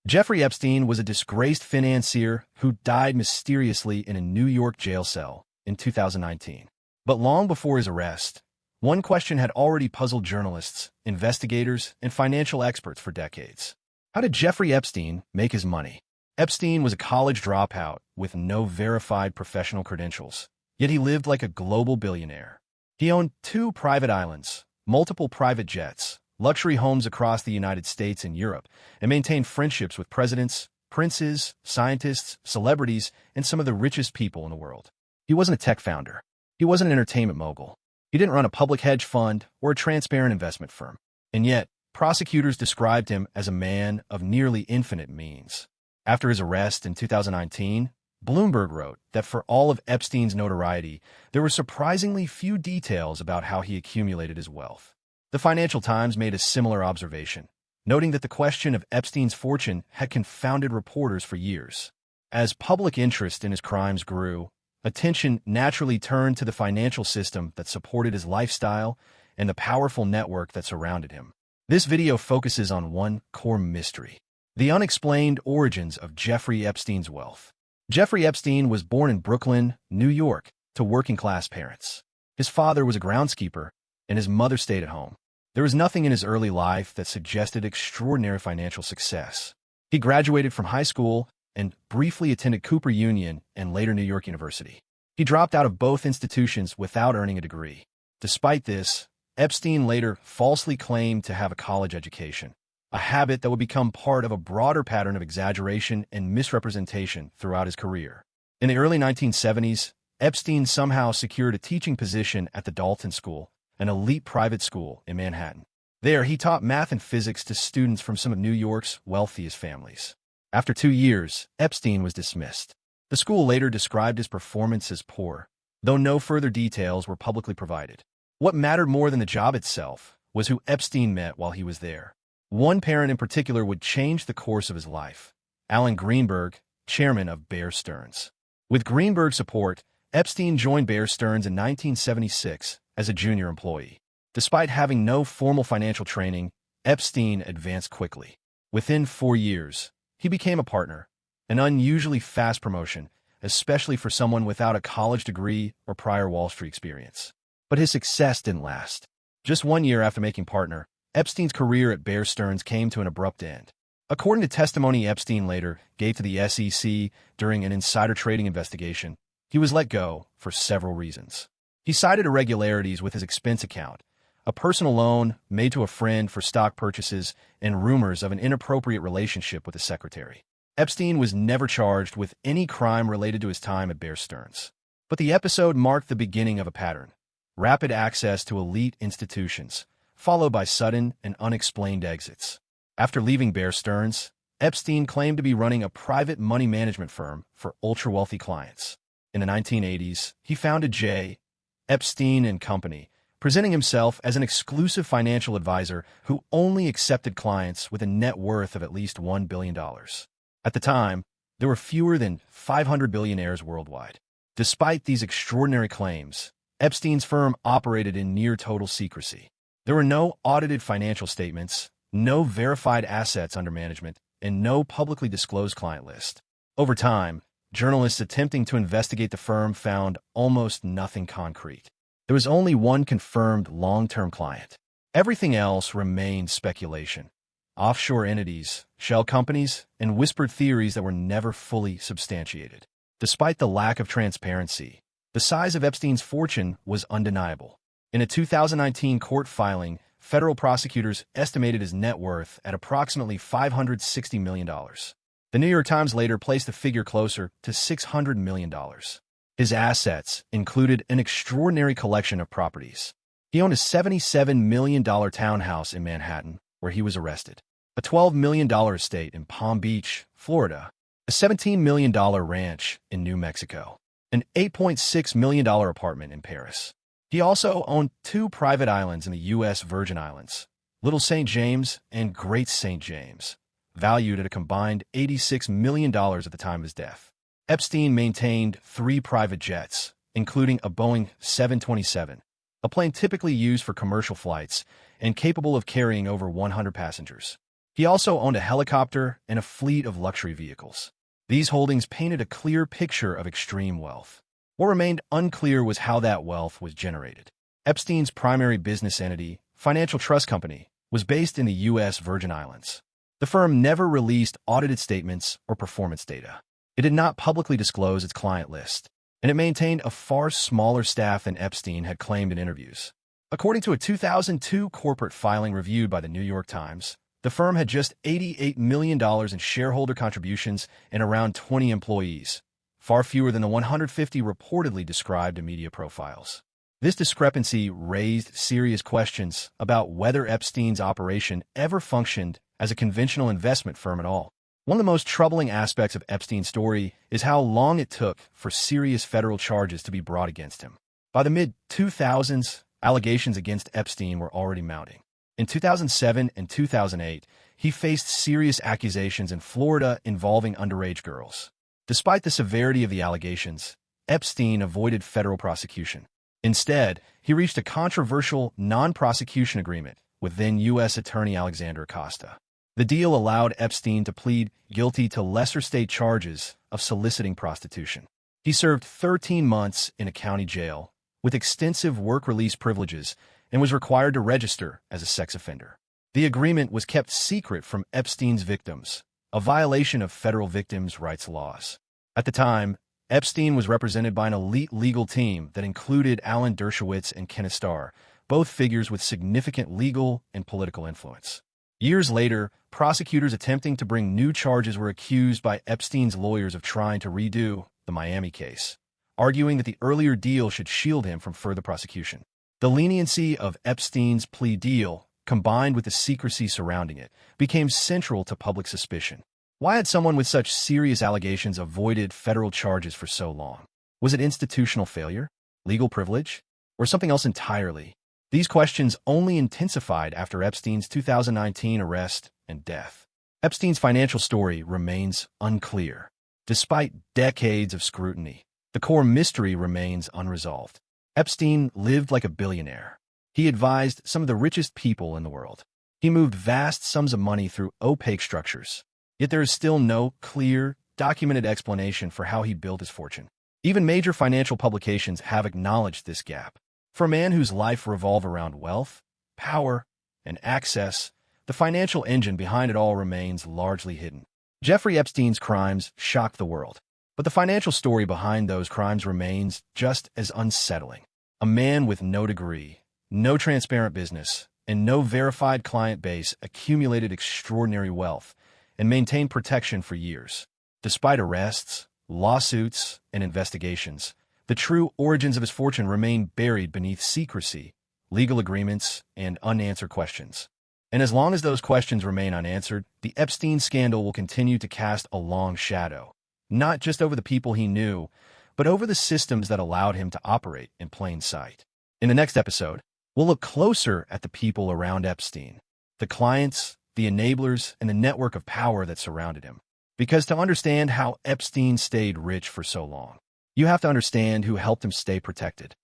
Jeffrey Epstein was a disgraced financier who died mysteriously in a New York jail cell in 2019. But long before his arrest, one question had already puzzled journalists, investigators, and financial experts for decades. How did Jeffrey Epstein make his money? Epstein was a college dropout with no verified professional credentials, yet he lived like a global billionaire. He owned 2 private islands, multiple private jets, luxury homes across the United States and Europe, and maintained friendships with presidents, princes, scientists, celebrities, and some of the richest people in the world. He wasn't a tech founder. He wasn't an entertainment mogul. He didn't run a public hedge fund or a transparent investment firm. And yet, prosecutors described him as a man of nearly infinite means. After his arrest in 2019, Bloomberg wrote that for all of Epstein's notoriety, there were surprisingly few details about how he accumulated his wealth. The Financial Times made a similar observation, noting that the question of Epstein's fortune had confounded reporters for years. As public interest in his crimes grew, attention naturally turned to the financial system that supported his lifestyle and the powerful network that surrounded him. This video focuses on one core mystery: the unexplained origins of Jeffrey Epstein's wealth. Jeffrey Epstein was born in Brooklyn, New York, to working-class parents. His father was a groundskeeper, and his mother stayed at home. There was nothing in his early life that suggested extraordinary financial success. He graduated from high school and briefly attended Cooper Union and later New York University. He dropped out of both institutions without earning a degree. Despite this, Epstein later falsely claimed to have a college education, a habit that would become part of a broader pattern of exaggeration and misrepresentation throughout his career. In the early 1970s, Epstein somehow secured a teaching position at the Dalton School, an elite private school in Manhattan. There, he taught math and physics to students from some of New York's wealthiest families. After 2 years, Epstein was dismissed. The school later described his performance as poor, though no further details were publicly provided. What mattered more than the job itself was who Epstein met while he was there. One parent in particular would change the course of his life: Alan Greenberg, chairman of Bear Stearns. With Greenberg's support, Epstein joined Bear Stearns in 1976 as a junior employee. Despite having no formal financial training, Epstein advanced quickly. Within 4 years, he became a partner, an unusually fast promotion, especially for someone without a college degree or prior Wall Street experience. But his success didn't last. Just 1 year after making partner, Epstein's career at Bear Stearns came to an abrupt end. According to testimony Epstein later gave to the SEC during an insider trading investigation, he was let go for several reasons. He cited irregularities with his expense account, a personal loan made to a friend for stock purchases, and rumors of an inappropriate relationship with his secretary. Epstein was never charged with any crime related to his time at Bear Stearns. But the episode marked the beginning of a pattern: rapid access to elite institutions, followed by sudden and unexplained exits. After leaving Bear Stearns, Epstein claimed to be running a private money management firm for ultra-wealthy clients. In the 1980s, he founded J. Epstein and Company, presenting himself as an exclusive financial advisor who only accepted clients with a net worth of at least $1 billion. At the time, there were fewer than 500 billionaires worldwide. Despite these extraordinary claims, Epstein's firm operated in near-total secrecy. There were no audited financial statements, no verified assets under management, and no publicly disclosed client list. Over time, journalists attempting to investigate the firm found almost nothing concrete. There was only one confirmed long-term client. Everything else remained speculation: offshore entities, shell companies, and whispered theories that were never fully substantiated. Despite the lack of transparency, the size of Epstein's fortune was undeniable. In a 2019 court filing, federal prosecutors estimated his net worth at approximately $560 million. The New York Times later placed the figure closer to $600 million. His assets included an extraordinary collection of properties. He owned a $77 million townhouse in Manhattan, where he was arrested, a $12 million estate in Palm Beach, Florida, a $17 million ranch in New Mexico, an $8.6 million apartment in Paris. He also owned 2 private islands in the U.S. Virgin Islands, Little St. James and Great St. James, valued at a combined $86 million at the time of his death. Epstein maintained 3 private jets, including a Boeing 727, a plane typically used for commercial flights and capable of carrying over 100 passengers. He also owned a helicopter and a fleet of luxury vehicles. These holdings painted a clear picture of extreme wealth. What remained unclear was how that wealth was generated. Epstein's primary business entity, Financial Trust Company, was based in the U.S. Virgin Islands. The firm never released audited statements or performance data. It did not publicly disclose its client list, and it maintained a far smaller staff than Epstein had claimed in interviews. According to a 2002 corporate filing reviewed by the New York Times, the firm had just $88 million in shareholder contributions and around 20 employees, far fewer than the 150 reportedly described in media profiles. This discrepancy raised serious questions about whether Epstein's operation ever functioned as a conventional investment firm at all. One of the most troubling aspects of Epstein's story is how long it took for serious federal charges to be brought against him. By the mid-2000s, allegations against Epstein were already mounting. In 2007 and 2008, he faced serious accusations in Florida involving underage girls. Despite the severity of the allegations, Epstein avoided federal prosecution. Instead, he reached a controversial non-prosecution agreement with then U.S. Attorney Alexander Acosta. The deal allowed Epstein to plead guilty to lesser state charges of soliciting prostitution. He served 13 months in a county jail with extensive work release privileges and was required to register as a sex offender. The agreement was kept secret from Epstein's victims, a violation of federal victims' rights laws. At the time, Epstein was represented by an elite legal team that included Alan Dershowitz and Kenneth Starr, both figures with significant legal and political influence. Years later, prosecutors attempting to bring new charges were accused by Epstein's lawyers of trying to redo the Miami case, arguing that the earlier deal should shield him from further prosecution. The leniency of Epstein's plea deal, combined with the secrecy surrounding it, became central to public suspicion. Why had someone with such serious allegations avoided federal charges for so long? Was it institutional failure, legal privilege, or something else entirely? These questions only intensified after Epstein's 2019 arrest and death. Epstein's financial story remains unclear. Despite decades of scrutiny, the core mystery remains unresolved. Epstein lived like a billionaire. He advised some of the richest people in the world. He moved vast sums of money through opaque structures. Yet there is still no clear, documented explanation for how he built his fortune. Even major financial publications have acknowledged this gap. For a man whose life revolved around wealth, power, and access, the financial engine behind it all remains largely hidden. Jeffrey Epstein's crimes shocked the world, but the financial story behind those crimes remains just as unsettling. A man with no degree, no transparent business, and no verified client base accumulated extraordinary wealth and maintained protection for years. Despite arrests, lawsuits, and investigations, the true origins of his fortune remain buried beneath secrecy, legal agreements, and unanswered questions. And as long as those questions remain unanswered, the Epstein scandal will continue to cast a long shadow, not just over the people he knew, but over the systems that allowed him to operate in plain sight. In the next episode, we'll look closer at the people around Epstein, the clients, the enablers, and the network of power that surrounded him. Because to understand how Epstein stayed rich for so long, you have to understand who helped him stay protected.